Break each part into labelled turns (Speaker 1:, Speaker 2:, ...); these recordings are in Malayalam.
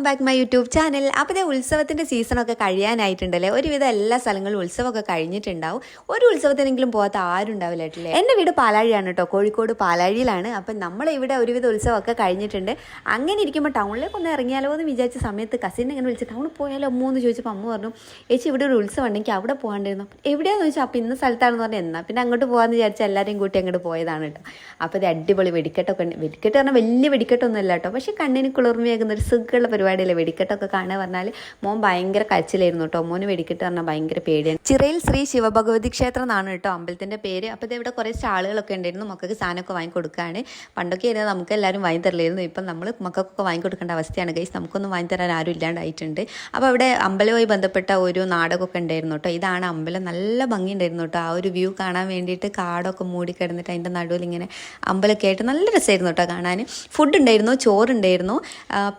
Speaker 1: Back my YouTube channel. അപ്പോൾ ഉത്സവത്തിൻ്റെ സീസണൊക്കെ കഴിയാനായിട്ടുണ്ടല്ലേ. ഒരുവിധം എല്ലാ സ്ഥലങ്ങളിലും ഉത്സവമൊക്കെ കഴിഞ്ഞിട്ടുണ്ടാവും. ഒരു ഉത്സവത്തിനെങ്കിലും പോകാത്ത ആരും ഉണ്ടാവില്ല കേട്ടില്ലേ. എൻ്റെ വീട് പാലാഴിയാണ് കേട്ടോ, കോഴിക്കോട് പാലാഴിയിലാണ്. അപ്പം നമ്മളിവിടെ ഒരുവിധ ഉത്സവമൊക്കെ കഴിഞ്ഞിട്ടുണ്ട്. അങ്ങനെ ഇരിക്കുമ്പോൾ ടൗണിലേക്ക് ഒന്ന് ഇറങ്ങിയാലോ എന്ന് വിചാരിച്ച സമയത്ത് കസിനെ ഇങ്ങനെ വിളിച്ച് ടൗണിൽ പോയാലോ അമ്മ എന്ന് ചോദിച്ചപ്പോൾ അമ്മ പറഞ്ഞു, ചേച്ചി ഇവിടെ ഒരു ഉത്സവം ഉണ്ടെങ്കിൽ അവിടെ പോകാണ്ടിരുന്നു. എവിടെയാണെന്ന് ചോദിച്ചാൽ അപ്പോൾ ഇന്ന സ്ഥലത്താണെന്ന് പറഞ്ഞാൽ എന്നാൽ പിന്നെ അങ്ങോട്ട് പോകാമെന്ന് വിചാരിച്ചാൽ എല്ലാവരെയും കൂട്ടി അങ്ങോട്ട് പോയതാണ് കേട്ടോ. അപ്പോൾ ഇത് അടിപൊളി വെടിക്കെട്ടൊക്കെ ഉണ്ട്. വെടിക്കെട്ട് പറഞ്ഞാൽ വലിയ വെടിക്കെട്ടൊന്നും ഇല്ല കേട്ടോ, പക്ഷേ കണ്ണിന് കുളിർമയാകുന്ന ഒരു സുഖമുള്ള പരിപാടിയല്ലേ വെടിക്കെട്ടൊക്കെ കാണുക പറഞ്ഞാൽ. മോൻ ഭയങ്കര കരച്ചിലായിരുന്നു കേട്ടോ. മോന് വെടിക്കെട്ട് പറഞ്ഞാൽ ഭയങ്കര പേടിയാണ്. ചിറയിൽ ശ്രീ ശിവഭഗവതി ക്ഷേത്രം എന്നാണ് കേട്ടോ അമ്പലത്തിൻ്റെ പേര്. അപ്പോൾ ഇത് ഇവിടെ കുറേ സ്റ്റാളുകളൊക്കെ ഉണ്ടായിരുന്നു. മക്കൾക്ക് സാധനമൊക്കെ വാങ്ങിക്കൊടുക്കുകയാണ്. പണ്ടൊക്കെ ആയിരുന്നു നമുക്ക് എല്ലാവരും വാങ്ങി തരില്ലായിരുന്നു. ഇപ്പം നമ്മൾ മക്കൾക്കൊക്കെ വാങ്ങിക്കൊടുക്കേണ്ട അവസ്ഥയാണ് ഗൈസ്. നമുക്കൊന്നും വാങ്ങി തരാൻ ആരും ഇല്ലാണ്ടായിട്ടുണ്ട്. അപ്പോൾ അവിടെ അമ്പലവുമായി ബന്ധപ്പെട്ട ഒരു നാടകമൊക്കെ ഉണ്ടായിരുന്നു കേട്ടോ. ഇതാണ് അമ്പലം. നല്ല ഭംഗി ഉണ്ടായിരുന്നു കേട്ടോ. ആ ഒരു വ്യൂ കാണാൻ വേണ്ടിയിട്ട് കാടൊക്കെ മൂടിക്കിടന്നിട്ട് അതിൻ്റെ നടുവിൽ ഇങ്ങനെ അമ്പലമൊക്കെ ആയിട്ട് നല്ല രസമായിരുന്നു കേട്ടോ കാണാൻ. ഫുഡ് ഉണ്ടായിരുന്നു, ചോറുണ്ടായിരുന്നു,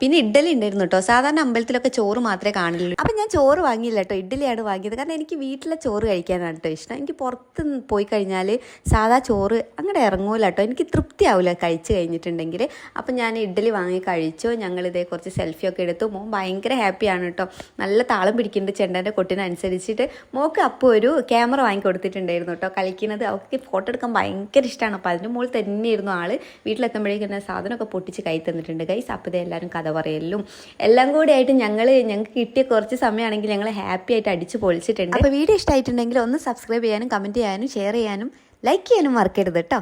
Speaker 1: പിന്നെ ഇഡ്ഡലി ഉണ്ടായിരുന്നു കേട്ടോ. സാധാരണ അമ്പലത്തിലൊക്കെ ചോറ് മാത്രമേ കാണില്ലുള്ളൂ. അപ്പം ഞാൻ ചോറ് വാങ്ങിയില്ല കേട്ടോ, ഇഡ്ഡലിയാണ് വാങ്ങിയത്. കാരണം എനിക്ക് വീട്ടിലെ ചോറ് കഴിക്കാനാണ് കേട്ടോ ഇഷ്ടം. എനിക്ക് പുറത്ത് പോയി കഴിഞ്ഞാൽ സാധാ ചോറ് അങ്ങനെ ഇറങ്ങൂല കേട്ടോ, എനിക്ക് തൃപ്തിയാവില്ല കഴിച്ച് കഴിഞ്ഞിട്ടുണ്ടെങ്കിൽ. അപ്പം ഞാൻ ഇഡ്ഡലി വാങ്ങി കഴിച്ചു. ഞങ്ങളിതേ കുറച്ച് സെൽഫിയൊക്കെ എടുത്തു. മോൻ ഭയങ്കര ഹാപ്പിയാണ് കേട്ടോ. നല്ല താളം പിടിക്കുന്നുണ്ട് ചെണ്ടൻ്റെ കൊട്ടിനനുസരിച്ചിട്ട്. മോൾക്ക് അപ്പോൾ ഒരു ക്യാമറ വാങ്ങി കൊടുത്തിട്ടുണ്ടായിരുന്നു കേട്ടോ കളിക്കുന്നത്. അവൾക്ക് ഫോട്ടോ എടുക്കാൻ ഭയങ്കര ഇഷ്ടമാണ്. അപ്പോൾ അതിൻ്റെ മുകളിൽ തന്നെയായിരുന്നു ആൾ. വീട്ടിലെത്തുമ്പോഴേക്കും തന്നെ സാധനമൊക്കെ പൊട്ടിച്ച് കൈ തന്നിട്ടുണ്ട് ഗൈസ്. അപ്പോൾ ഇത് എല്ലാവരും കഥ പറയലും എല്ലാം കൂടി ആയിട്ട് ഞങ്ങൾക്ക് കിട്ടിയ കുറച്ച് സമയമാണെങ്കിൽ ഞങ്ങൾ ഹാപ്പി ആയിട്ട് അടിച്ച് പൊളിച്ചിട്ടുണ്ട്. അപ്പോൾ വീഡിയോ ഇഷ്ടമായിട്ടുണ്ടെങ്കിൽ ഒന്ന് സബ്സ്ക്രൈബ് ചെയ്യാനും കമൻറ്റ് ചെയ്യാനും ഷെയർ ചെയ്യാനും ലൈക്ക് ചെയ്യാനും മറക്കരുത് കേട്ടോ.